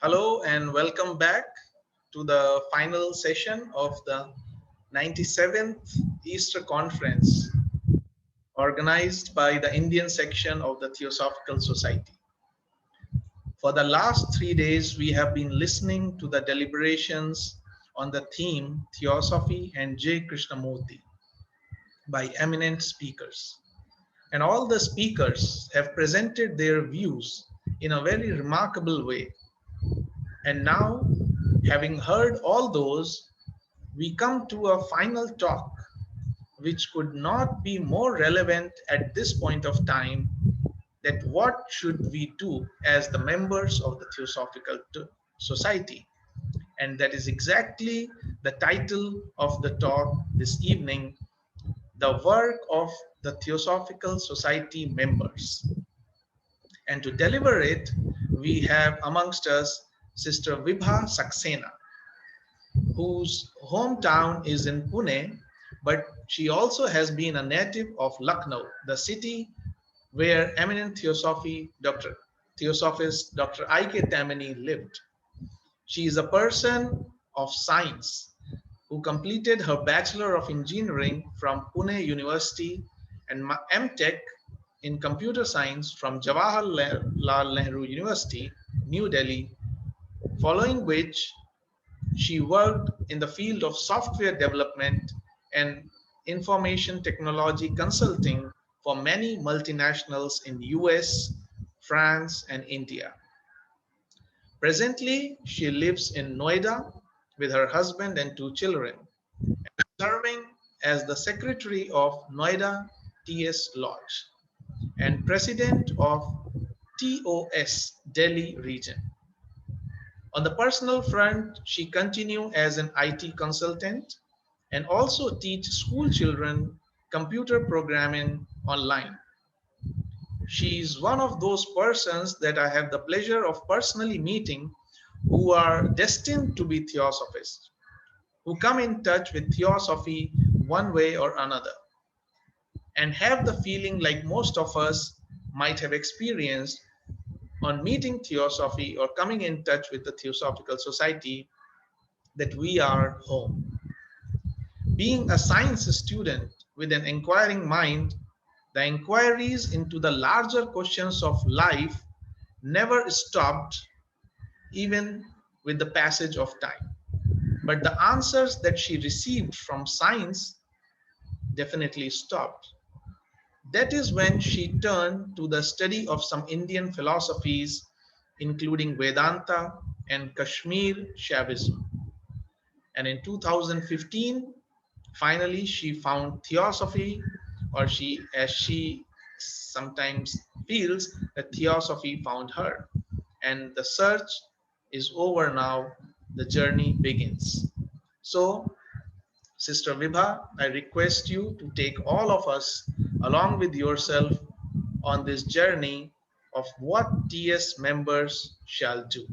Hello and welcome back to the final session of the 97th Easter Conference organized by the Indian section of the Theosophical Society. For the last 3 days, we have been listening to the deliberations on the theme Theosophy and J. Krishnamurti by eminent speakers. And all the speakers have presented their views in a very remarkable way. And now, having heard all those, we come to a final talk, which could not be more relevant at this point of time, that what should we do as the members of the Theosophical Society. And that is exactly the title of the talk this evening, the work of the Theosophical Society members. And to deliver it, we have amongst us Sister Vibha Saxena, whose hometown is in Pune, but she also has been a native of Lucknow, the city where eminent Theosophist Dr. I.K. Tamini lived. She is a person of science who completed her Bachelor of Engineering from Pune University and MTech in Computer Science from Jawaharlal Nehru University, New Delhi, following which she worked in the field of software development and information technology consulting for many multinationals in US, France, and India. Presently, she lives in Noida with her husband and 2 children, serving as the secretary of Noida TS Lodge and president of TOS Delhi region. On the personal front, she continues as an IT consultant and also teach school children computer programming online. She is one of those persons that I have the pleasure of personally meeting who are destined to be theosophists, who come in touch with theosophy one way or another, and have the feeling like most of us might have experienced on meeting theosophy or coming in touch with the Theosophical Society, that we are home. Being a science student with an inquiring mind, the inquiries into the larger questions of life never stopped even with the passage of time. But the answers that she received from science definitely stopped. That is when she turned to the study of some Indian philosophies, including Vedanta and Kashmir Shaivism. And in 2015, finally, she found theosophy, or as she sometimes feels, that theosophy found her. And the search is over now, the journey begins. So, Sister Vibha, I request you to take all of us along with yourself on this journey of what TS members shall do.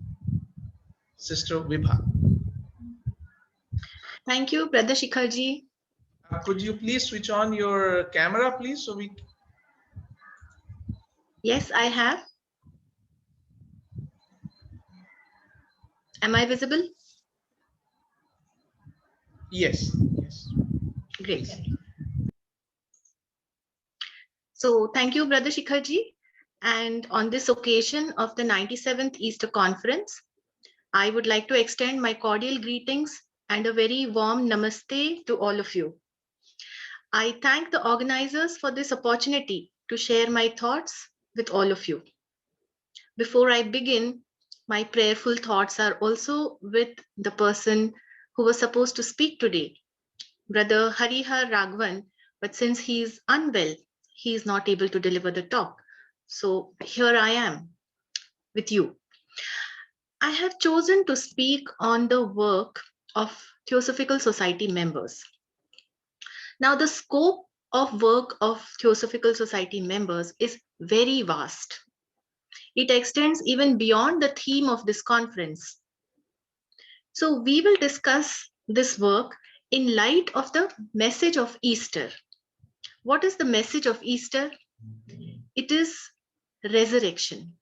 Sister Vibha. Thank you, Brother Shikharji. Could you please switch on your camera, please, so we... Yes, I have. Am I visible? Yes. Yes. Great. So thank you, Brother Shikharji. And on this occasion of the 97th Easter Conference, I would like to extend my cordial greetings and a very warm namaste to all of you. I thank the organizers for this opportunity to share my thoughts with all of you. Before I begin, my prayerful thoughts are also with the person who was supposed to speak today, Brother Harihar Raghavan, but since he is unwell, he is not able to deliver the talk. So here I am with you. I have chosen to speak on the work of Theosophical Society members. Now, the scope of work of Theosophical Society members is very vast. It extends even beyond the theme of this conference. So we will discuss this work in light of the message of Easter. What is the message of Easter? It is resurrection.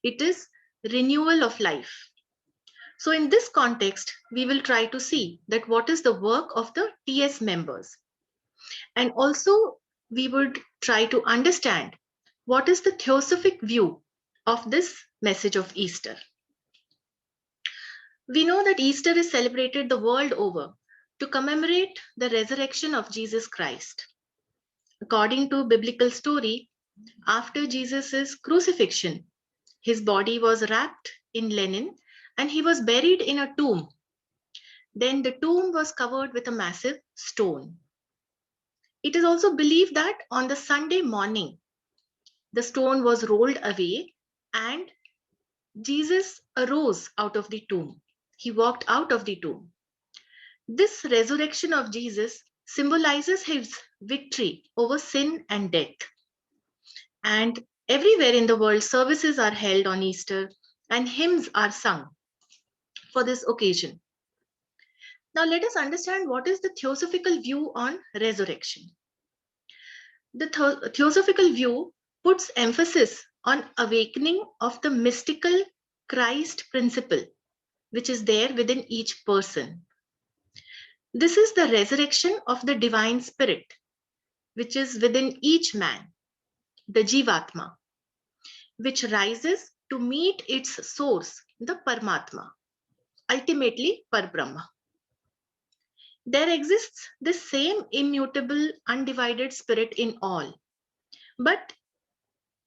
It is renewal of life. So in this context, we will try to see that what is the work of the TS members. And also we would try to understand what is the theosophic view of this message of Easter. We know that Easter is celebrated the world over to commemorate the resurrection of Jesus Christ. According to biblical story, after Jesus' crucifixion, his body was wrapped in linen and he was buried in a tomb. Then the tomb was covered with a massive stone. It is also believed that on the Sunday morning, the stone was rolled away and Jesus arose out of the tomb. He walked out of the tomb. This resurrection of Jesus symbolizes his victory over sin and death. And everywhere in the world, services are held on Easter and hymns are sung for this occasion. Now, let us understand what is the theosophical view on resurrection. The theosophical view puts emphasis on awakening of the mystical Christ principle, which is there within each person. This is the resurrection of the divine spirit, which is within each man, the Jivatma, which rises to meet its source, the Paramatma, ultimately Parbrahma. There exists the same immutable, undivided spirit in all, but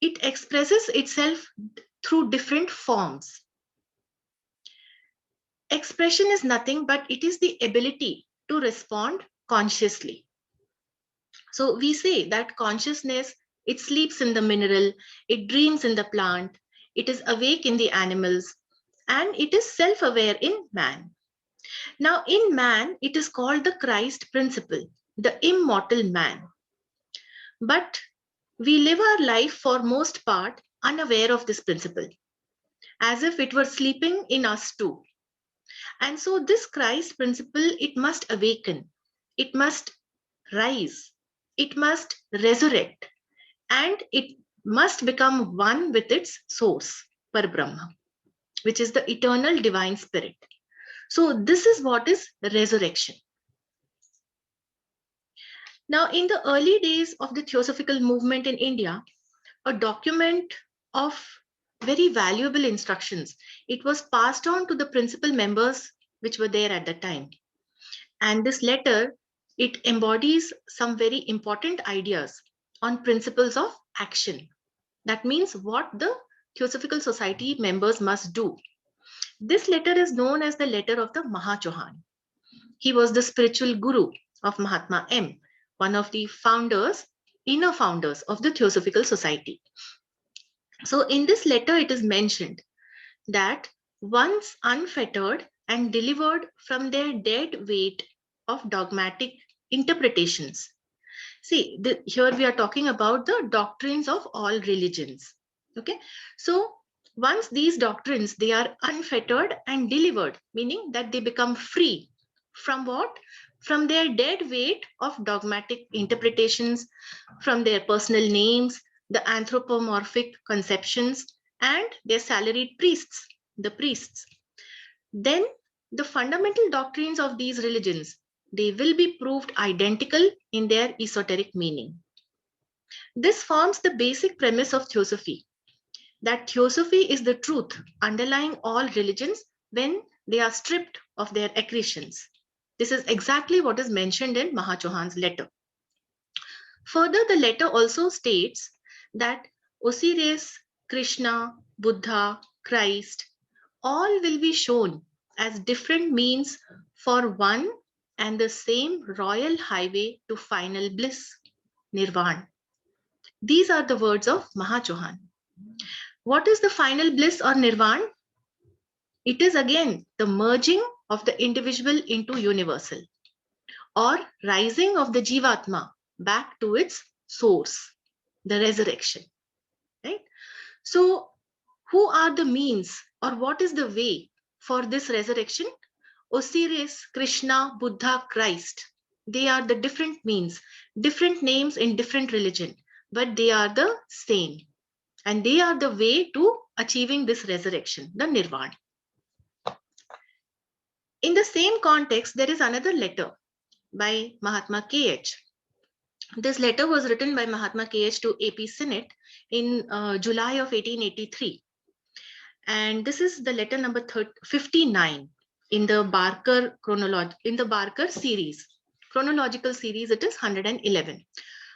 it expresses itself through different forms. Expression is nothing but it is the ability to respond consciously. So we say that consciousness, it sleeps in the mineral, it dreams in the plant, it is awake in the animals, and it is self-aware in man. Now in man, it is called the Christ principle, the immortal man. But we live our life for most part unaware of this principle, as if it were sleeping in us too. And so this Christ principle, it must awaken, it must rise, it must resurrect, and it must become one with its source, Parabrahma, which is the eternal divine spirit. So this is what is resurrection. Now, in the early days of the Theosophical movement in India, a document of very valuable instructions, it was passed on to the principal members which were there at the time. And this letter, it embodies some very important ideas on principles of action. That means what the Theosophical Society members must do. This letter is known as the letter of the Mahachohan. He was the spiritual guru of Mahatma M, one of the founders, inner founders of the Theosophical Society. So in this letter, it is mentioned that once unfettered and delivered from their dead weight of dogmatic interpretations. See, here we are talking about the doctrines of all religions. Okay, so once these doctrines, they are unfettered and delivered, meaning that they become free from what? From their dead weight of dogmatic interpretations, from their personal names, the anthropomorphic conceptions, and their salaried priests, the priests. Then the fundamental doctrines of these religions, they will be proved identical in their esoteric meaning. This forms the basic premise of Theosophy, that Theosophy is the truth underlying all religions when they are stripped of their accretions. This is exactly what is mentioned in Mahachohan's letter. Further, the letter also states that Osiris, Krishna, Buddha, Christ, all will be shown as different means for one and the same royal highway to final bliss, Nirvana. These are the words of Mahachohan. What is the final bliss or Nirvana? It is again the merging of the individual into universal, or rising of the Jivatma back to its source, the resurrection. Right? So, who are the means or what is the way for this resurrection? Osiris, Krishna, Buddha, Christ. They are the different means, different names in different religion, but they are the same. And they are the way to achieving this resurrection, the Nirvana. In the same context, there is another letter by Mahatma K.H. This letter was written by Mahatma K.H. to AP Senate in July of 1883. And this is the letter number 59 in the Barker series. Chronological series, it is 111.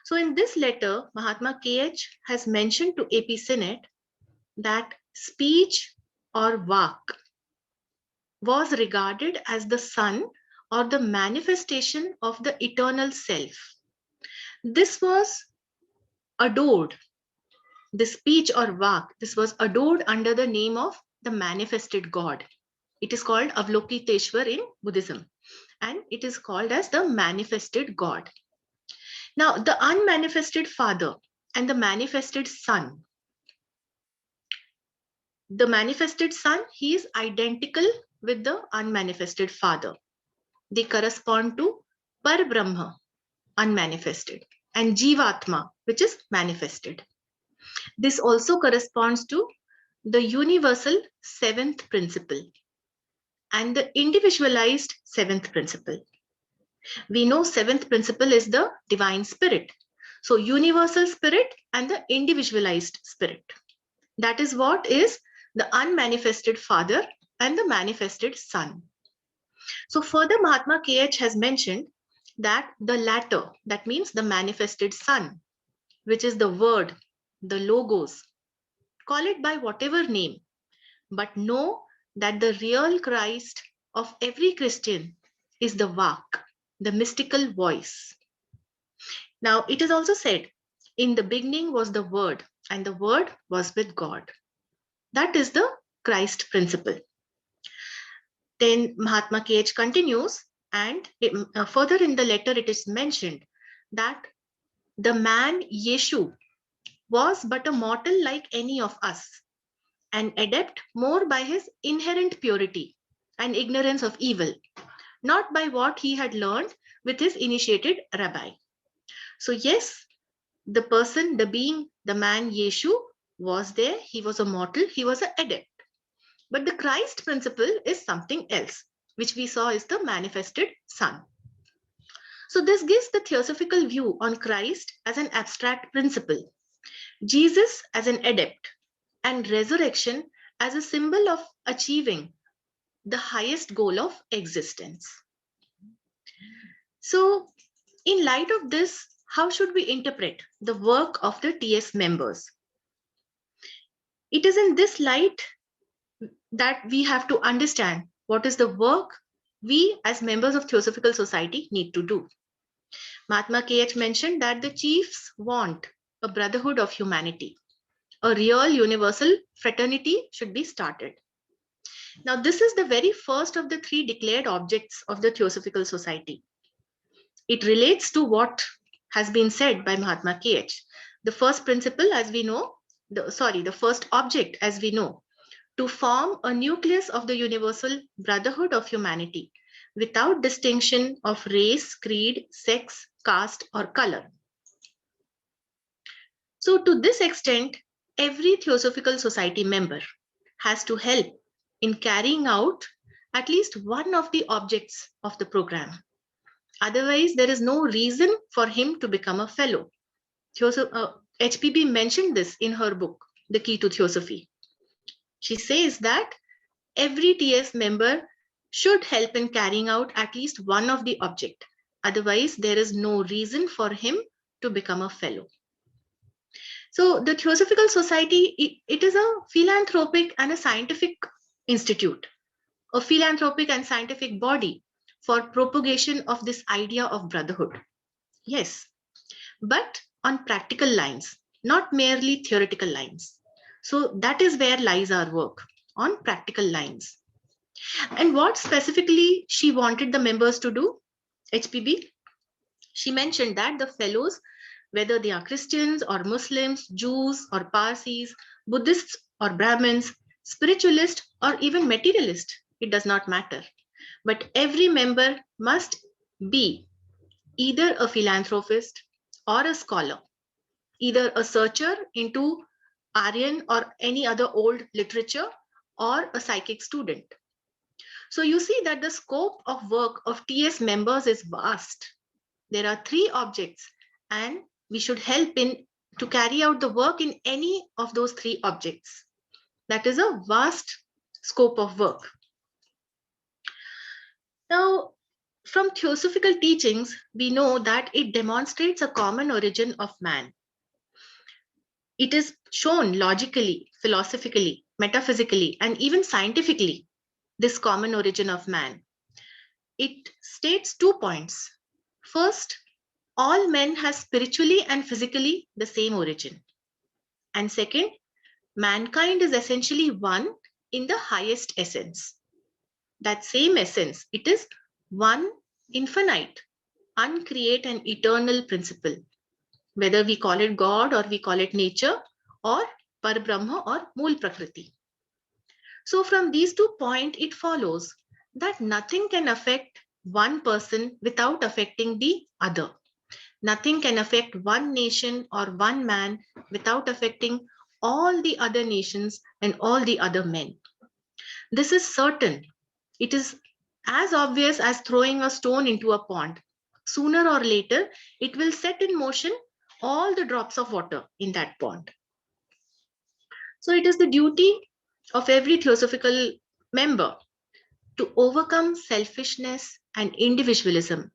So in this letter, Mahatma K.H. has mentioned to AP Senate that speech or vak was regarded as the sun or the manifestation of the eternal self. This was adored, the speech or vak, this was adored under the name of the manifested God. It is called Avalokiteshvar in Buddhism, and it is called as the manifested God. Now, the unmanifested Father and the manifested Son. The manifested Son, he is identical with the unmanifested Father. They correspond to Parbrahma, unmanifested, and Jivatma, which is manifested. This also corresponds to the universal seventh principle and the individualized seventh principle. We know seventh principle is the divine spirit. So universal spirit and the individualized spirit. That is what is the unmanifested Father and the manifested Son. So further, Mahatma K.H. has mentioned that the latter, that means the manifested Son, which is the word, the logos, call it by whatever name, but know that the real Christ of every Christian is the Vak, the mystical voice. Now, it is also said, in the beginning was the Word, and the Word was with God. That is the Christ principle. Then Mahatma K.H. continues, and further in the letter it is mentioned that the man Yeshu was but a mortal like any of us, an adept more by his inherent purity and ignorance of evil, not by what he had learned with his initiated rabbi. So yes, the person, the being, the man Yeshu was there. He was a mortal, he was an adept. But the Christ principle is something else, which we saw is the manifested Son. So this gives the theosophical view on Christ as an abstract principle, Jesus as an adept, and resurrection as a symbol of achieving the highest goal of existence. So in light of this, how should we interpret the work of the TS members? It is in this light that we have to understand what is the work we as members of Theosophical Society need to do. Mahatma K.H. mentioned that the chiefs want a brotherhood of humanity. A real universal fraternity should be started. Now, this is the very first of the three declared objects of the Theosophical Society. It relates to what has been said by Mahatma K.H. The first principle, as we know, the first object, as we know, to form a nucleus of the universal brotherhood of humanity without distinction of race, creed, sex, caste, or color. So to this extent, every Theosophical Society member has to help in carrying out at least one of the objects of the program. Otherwise, there is no reason for him to become a fellow. HPB mentioned this in her book, The Key to Theosophy. She says that every TS member should help in carrying out at least one of the object. Otherwise, there is no reason for him to become a fellow. So the Theosophical Society, it is a philanthropic and a scientific institute, a philanthropic and scientific body for propagation of this idea of brotherhood. Yes, but on practical lines, not merely theoretical lines. So that is where lies our work, on practical lines. And what specifically she wanted the members to do, HPB? She mentioned that the fellows, whether they are Christians or Muslims, Jews or Parsis, Buddhists or Brahmins, spiritualist or even materialist, it does not matter. But every member must be either a philanthropist or a scholar, either a searcher into Aryan or any other old literature or a psychic student. So you see that the scope of work of TS members is vast. There are 3 objects and we should help in to carry out the work in any of those 3 objects. That is a vast scope of work. Now, from theosophical teachings, we know that it demonstrates a common origin of man. It is shown logically, philosophically, metaphysically, and even scientifically, this common origin of man. It states 2 points. First, all men have spiritually and physically the same origin. And second, mankind is essentially one in the highest essence. That same essence, it is one infinite, uncreate and eternal principle, whether we call it God or we call it nature or Parabrahma or Mool Prakriti. So from these 2 points, it follows that nothing can affect one person without affecting the other. Nothing can affect one nation or one man without affecting all the other nations and all the other men. This is certain. It is as obvious as throwing a stone into a pond. Sooner or later, it will set in motion all the drops of water in that pond. So it is the duty of every theosophical member to overcome selfishness and individualism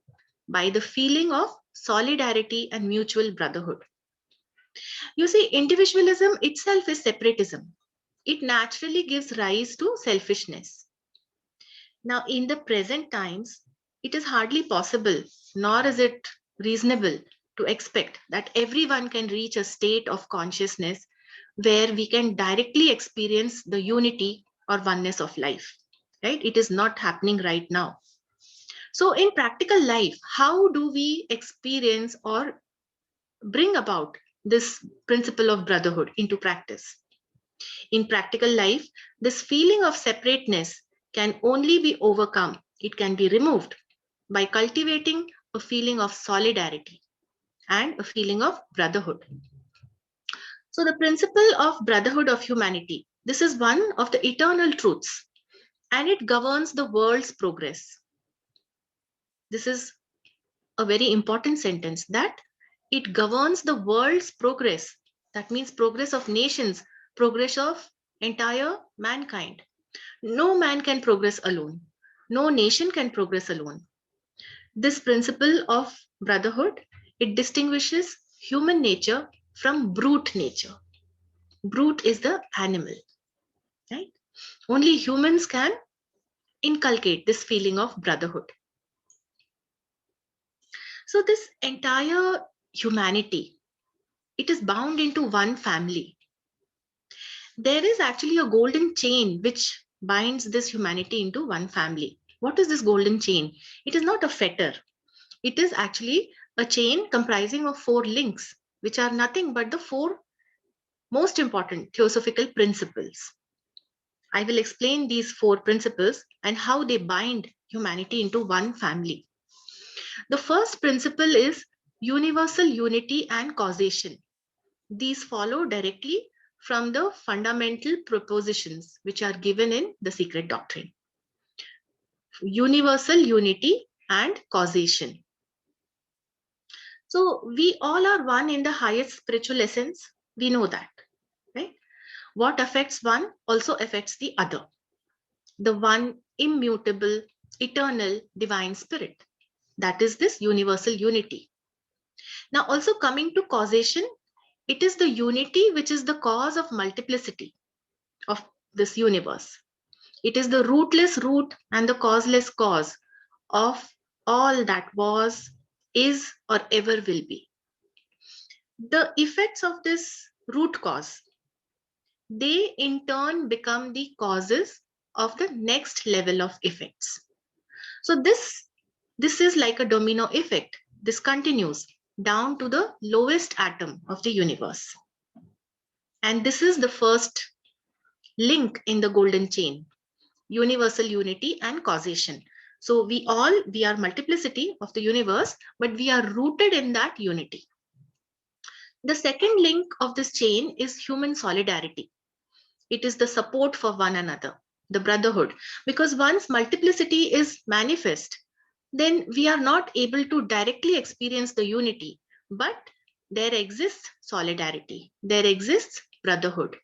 by the feeling of solidarity and mutual brotherhood. You see, individualism itself is separatism. It naturally gives rise to selfishness. Now, in the present times, it is hardly possible, nor is it reasonable to expect that everyone can reach a state of consciousness where we can directly experience the unity or oneness of life, right? It is not happening right now. So in practical life, how do we experience or bring about this principle of brotherhood into practice? In practical life, this feeling of separateness can only be overcome. It can be removed by cultivating a feeling of solidarity and a feeling of brotherhood. So the principle of brotherhood of humanity, this is one of the eternal truths, and it governs the world's progress. This is a very important sentence, that it governs the world's progress. That means progress of nations, progress of entire mankind. No man can progress alone. No nation can progress alone. This principle of brotherhood, it distinguishes human nature from brute nature. Brute is the animal, right? Only humans can inculcate this feeling of brotherhood. So this entire humanity, it is bound into one family. There is actually a golden chain which binds this humanity into one family. What is this golden chain? It is not a fetter. It is actually a chain comprising of 4 links, which are nothing but the 4 most important theosophical principles. I will explain these 4 principles and how they bind humanity into one family. The first principle is universal unity and causation. These follow directly from the fundamental propositions which are given in the Secret Doctrine. Universal unity and causation. So we all are one in the highest spiritual essence. We know that, right? What affects one also affects the other. The one immutable, eternal, divine spirit. That is this universal unity. Now also coming to causation, it is the unity which is the cause of multiplicity of this universe. It is the rootless root and the causeless cause of all that was, is, or ever will be. The effects of this root cause, they in turn become the causes of the next level of effects. So this is like a domino effect. This continues down to the lowest atom of the universe. And this is the first link in the golden chain, universal unity and causation. So we are multiplicity of the universe, but we are rooted in that unity. The second link of this chain is human solidarity. It is the support for one another. the brotherhood. Because once multiplicity is manifest, then we are not able to directly experience the unity, but there exists solidarity, there exists brotherhood.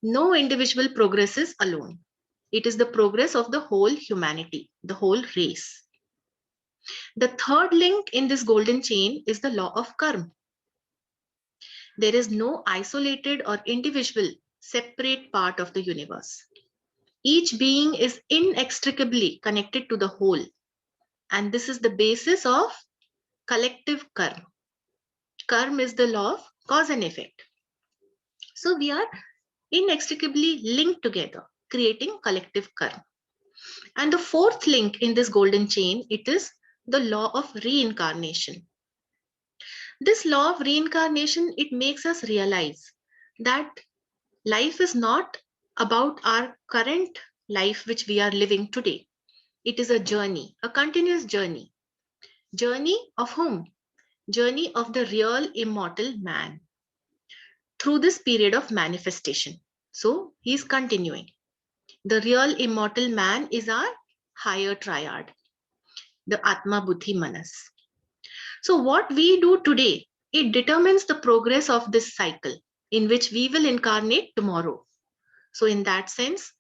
No individual progresses alone. It is the progress of the whole humanity, the whole race. The third link in this golden chain is the law of karma. There is no isolated or individual separate part of the universe. Each being is inextricably connected to the whole, and this is the basis of collective karma. Karma is the law of cause and effect. So we are inextricably linked together, creating collective karma. And the fourth link in this golden chain, it is the law of reincarnation. This law of reincarnation, it makes us realize that life is not about our current life which we are living today. It is a journey, a continuous journey. Journey of whom? Journey of the real immortal man through this period of manifestation. So he is continuing. The real immortal man is our higher triad, the Atma, Buddhi, Manas. So what we do today, it determines the progress of this cycle in which we will incarnate tomorrow. So in that sense,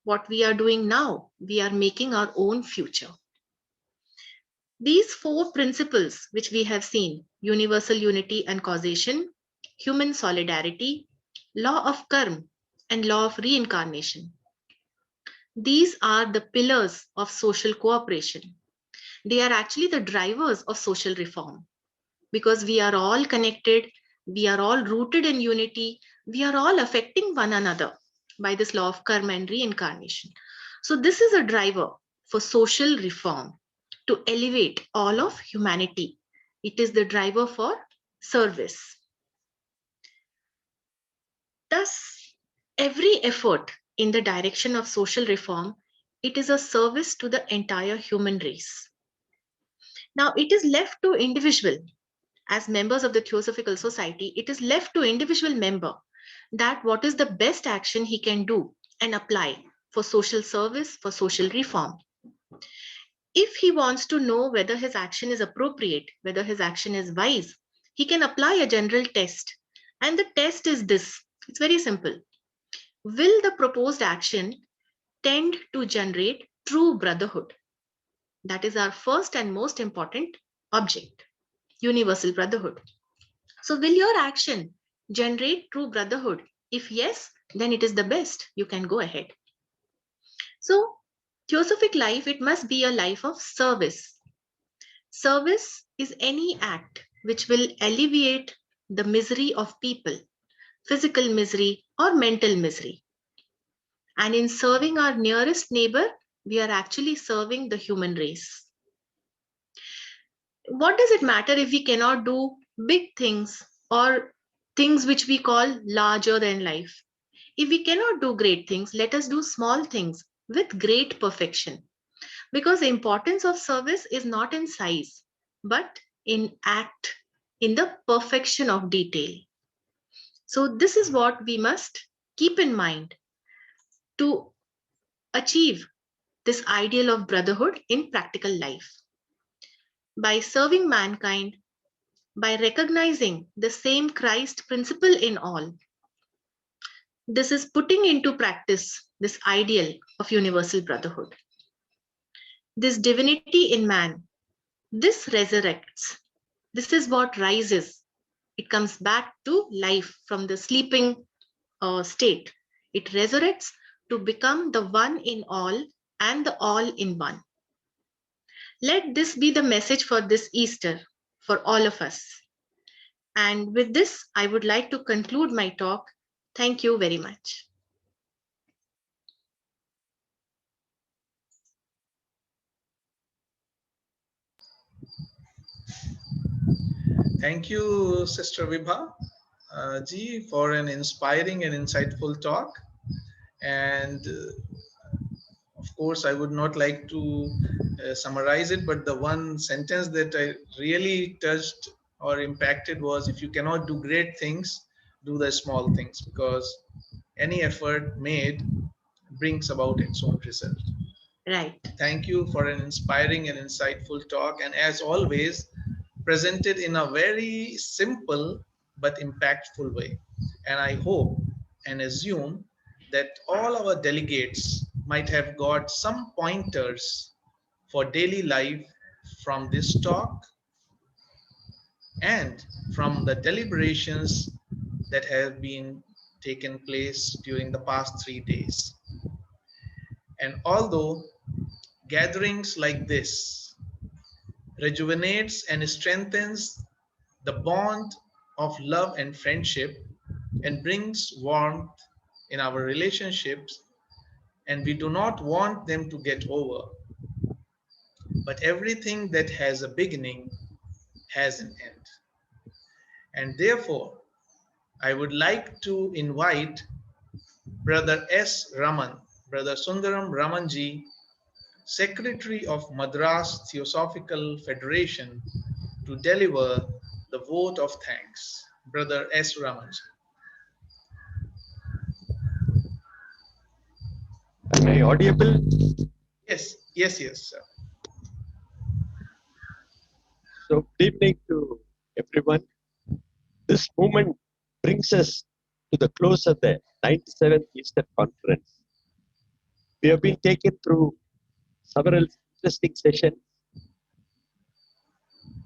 what we are doing now, we are making our own future. These four principles which we have seen, universal unity and causation, human solidarity, law of karma, and law of reincarnation. These are the pillars of social cooperation. They are actually the drivers of social reform, because we are all connected, we are all rooted in unity, we are all affecting one another by this law of karma and reincarnation. So this is a driver for social reform, to elevate all of humanity. It is the driver for service. Thus, every effort in the direction of social reform, it is a service to the entire human race. Now, it is left to individual, as members of the Theosophical Society, it is left to individual member that what is the best action he can do and apply for social service, for social reform. If he wants to know whether his action is appropriate, whether his action is wise, he can apply a general test. And the test is this. It's very simple. Will the proposed action tend to generate true brotherhood? That is our first and most important object, universal brotherhood. So will your action generate true brotherhood? If yes, then it is the best. You can go ahead. So Theosophic life, it must be a life of service. Service is any act which will alleviate the misery of people, physical misery or mental misery. And in serving our nearest neighbor, we are actually serving the human race. What does it matter if we cannot do big things or things which we call larger than life? If we cannot do great things, let us do small things with great perfection. Because the importance of service is not in size, but in act, in the perfection of detail. So this is what we must keep in mind to achieve this ideal of brotherhood in practical life. By serving mankind, by recognizing the same Christ principle in all, this is putting into practice this ideal of universal brotherhood. This divinity in man, this resurrects. This is what rises. It comes back to life from the sleeping state. It resurrects to become the one in all and the all in one. Let this be the message for this Easter for all of us. And with this, I would like to conclude my talk. Thank you very much. Thank you, Sister Vibha ji, for an inspiring and insightful talk. And of course, I would not like to summarize it, but the one sentence that I really touched or impacted was, if you cannot do great things, do the small things, because any effort made brings about its own result. Right. Thank you for an inspiring and insightful talk, and as always, presented in a very simple but impactful way. And I hope and assume that all our delegates might have got some pointers for daily life from this talk and from the deliberations that have been taken place during the past 3 days. And although gatherings like this rejuvenates and strengthens the bond of love and friendship and brings warmth in our relationships, and we do not want them to get over, but everything that has a beginning has an end. And therefore, I would like to invite Brother S. Raman, Brother Sundaram Ramanji, Secretary of Madras Theosophical Federation, to deliver the vote of thanks. Brother S. Ramanji. Am I audible? Yes, yes, yes, sir. So, good evening to everyone. This moment brings us to the close of the 97th Eastern Conference. We have been taken through several interesting sessions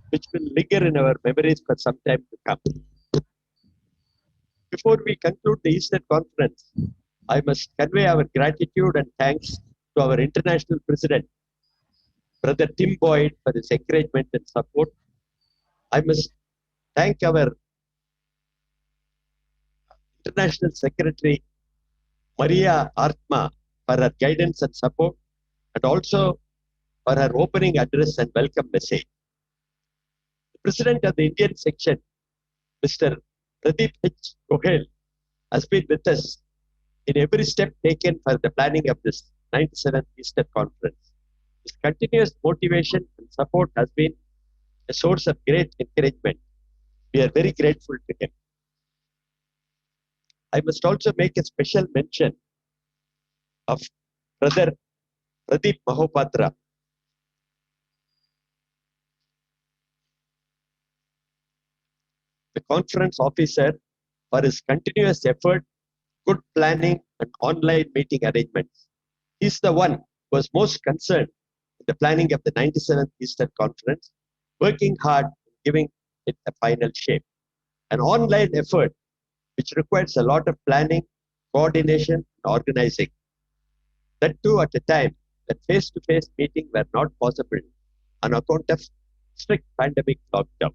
which will linger in our memories for some time to come. Before we conclude the Eastern Conference, I must convey our gratitude and thanks to our international president, Brother Tim Boyd, for his encouragement and support. I must thank our International Secretary, Maria Artma, for her guidance and support, and also for her opening address and welcome message. The President of the Indian section, Mr. Pradeep H. Gohel, has been with us in every step taken for the planning of this 97th Eastern Conference. His continuous motivation and support has been a source of great encouragement. We are very grateful to him. I must also make a special mention of Brother Pradeep Mahopatra, the conference officer, for his continuous effort, good planning, and online meeting arrangements. He's the one who was most concerned in the planning of the 97th Eastern Conference, working hard in giving it a final shape. An online effort which requires a lot of planning, coordination, and organizing. That too at a time that face-to-face meetings were not possible on account of strict pandemic lockdown.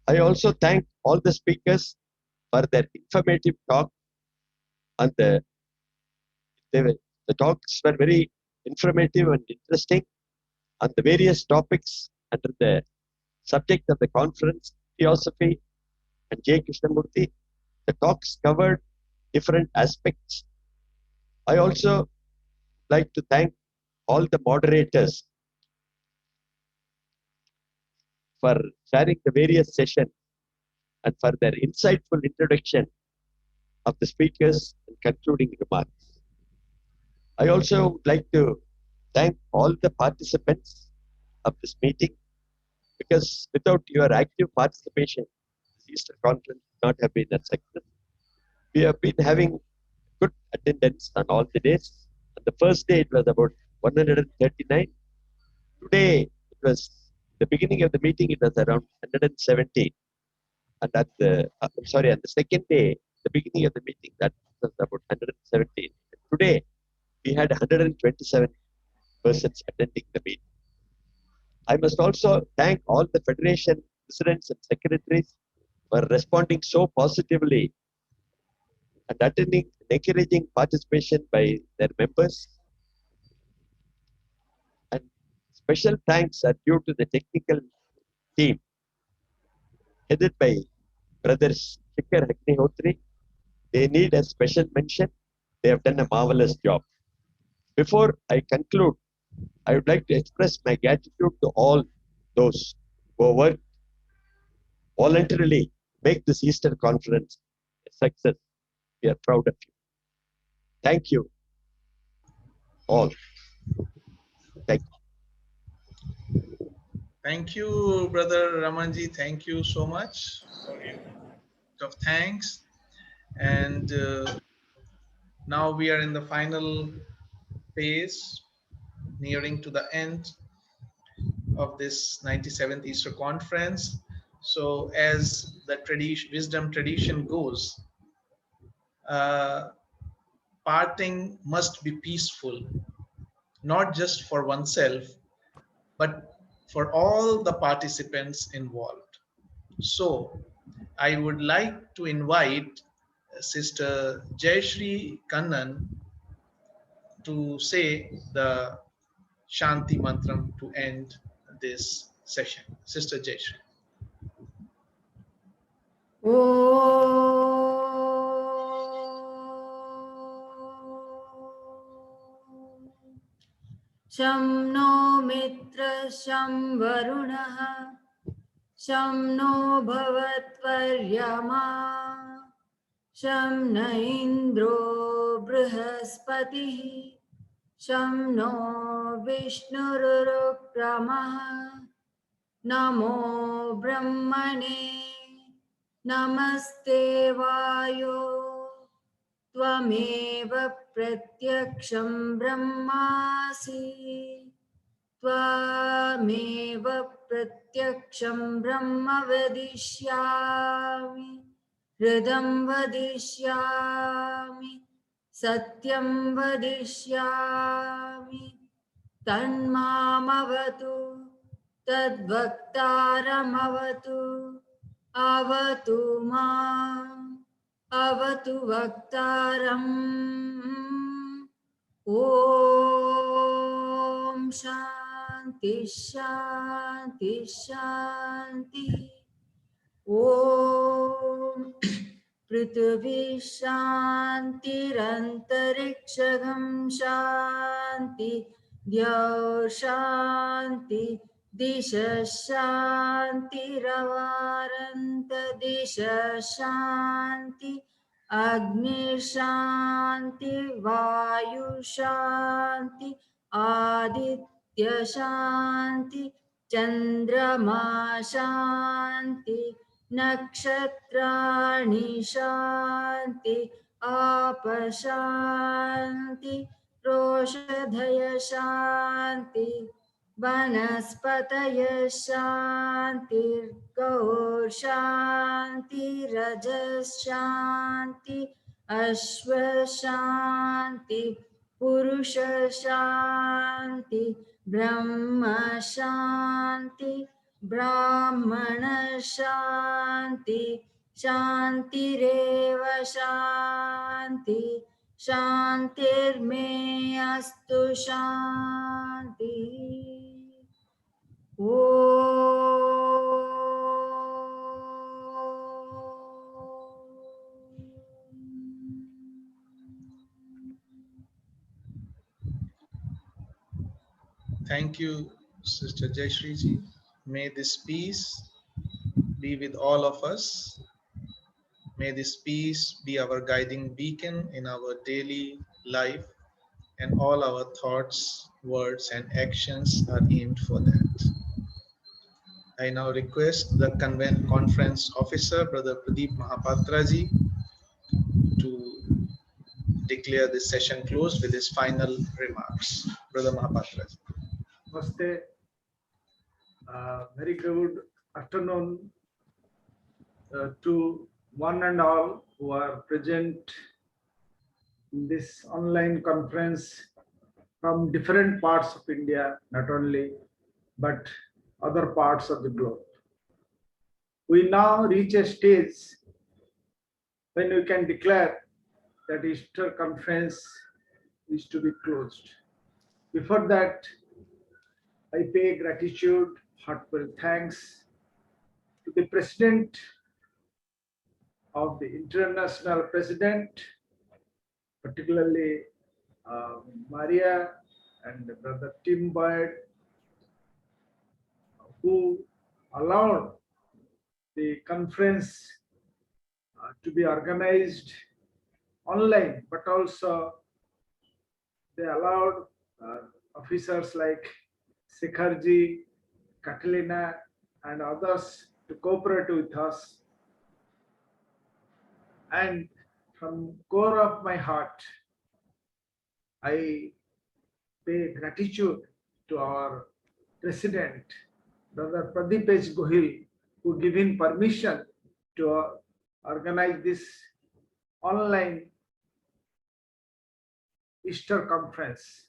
I also thank all the speakers for their informative talk, and the talks were very informative and interesting on the various topics under the subject of the conference, Theosophy and J. Krishnamurti. The talks covered different aspects. I also like to thank all the moderators for sharing the various sessions and for their insightful introduction of the speakers and concluding remarks. I also would like to thank all the participants of this meeting, because without your active participation, this Easter Conference would not have been a success. We have been having good attendance on all the days. On the first day, it was about 139. Today, it was the beginning of the meeting, it was around 117. And at the, on the second day, the beginning of the meeting, that was about 117. Today, we had 127 persons attending the meeting. I must also thank all the Federation presidents and secretaries for responding so positively and attending and encouraging participation by their members. And special thanks are due to the technical team headed by brothers Shikhar Agnihotri. They need a special mention. They have done a marvelous job. Before I conclude, I would like to express my gratitude to all those who worked voluntarily to make this Easter Conference a success. We are proud of you. Thank you all. Thank you. Thank you, Brother Ramanji. Thank you so much for your vote of thanks. And now we are in the final phase, nearing to the end of this 97th Easter Conference. So, as the wisdom tradition goes, parting must be peaceful, not just for oneself, but for all the participants involved. So, I would like to invite Sister Jayashree Kannan to say the Shanti Mantram to end this session. Sister Jayashree. शं no मित्रः शं वरुणः शं no भवत्वर्यमा शं न इन्द्रो बृहस्पतिः शं no विष्णुरुक्रमः नमो ब्रह्मणे नमस्ते वायो त्वमेव प्रत्यक्षं ब्रह्मासि त्वमेव प्रत्यक्षं ब्रह्म वदिष्यामि हृदं वदिष्यामि सत्यं वदिष्यामि तन्मामवतु तद्वक्तारमवतु अवतु माम् अवतु वक्तारम् ॐ शान्ति शान्ति शान्ति ॐ पृथिवी शान्तिरन्तरिक्षगं शान्ति द्यौ शान्ति दिश शान्तिरवारन्त दिश शान्ति अग्निशान्ति वायुशान्ति आदित्य शान्ति चन्द्रमा शान्ति नक्षत्राणि शान्ति आप शान्ति रोषधय शान्ति वनस्पतय शान्तिर्गौ शान्तिरजशान्ति अश्व शान्ति पुरुष शान्ति ब्रह्म शान्ति ब्राह्मण शान्ति शान्तिरेव शान्ति शान्तिर्मे अस्तु शान्ति ॐ Thank you, Sister Jayashree ji. May this peace be with all of us. May this peace be our guiding beacon in our daily life, and all our thoughts, words, and actions are aimed for that. I now request the conference officer, Brother Pradeep Mahapatra ji, to declare this session closed with his final remarks. Brother Mahapatra ji. Namaste. Very good afternoon to one and all who are present in this online conference from different parts of India, not only, but other parts of the globe. We now reach a stage when we can declare that Easter conference is to be closed. Before that, I pay gratitude, heartfelt thanks to the President of the International President, particularly Maria and Brother Tim Boyd, who allowed the conference to be organized online, but also they allowed officers like Shikharji, Catalina, and others to cooperate with us. And from core of my heart, I pay gratitude to our president, Brother Pradeepesh Gohil, who given permission to organize this online Easter conference,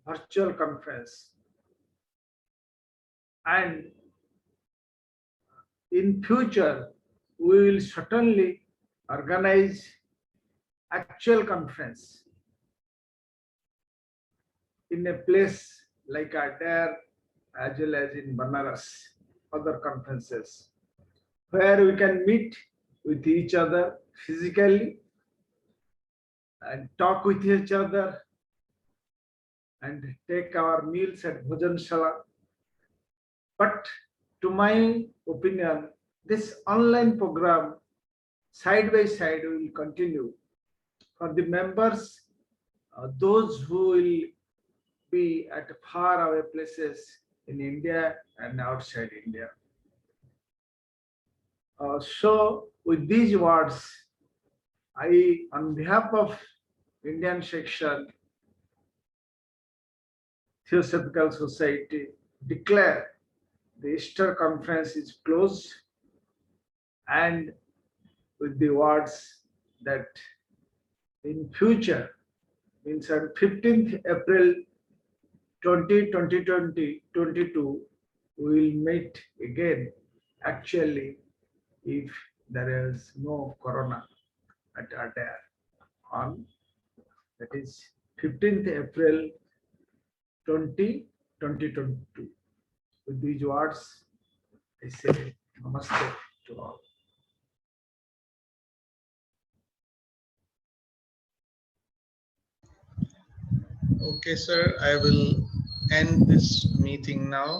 virtual conference. And in future, we will certainly organize actual conference in a place like Adair as well as in Banaras, other conferences, where we can meet with each other physically and talk with each other and take our meals at Bhojanshala. But to my opinion, this online program side by side will continue for the members, those who will be at far away places in India and outside India. So with these words, I, on behalf of Indian section, Theosophical Society, declare the Easter conference is closed, and with the words that in future, means on 15th April 2022, we will meet again, actually, if there is no corona at Adair on, that is 15th April 2022. With these words, I say namaste to all. Okay, sir, I will end this meeting now.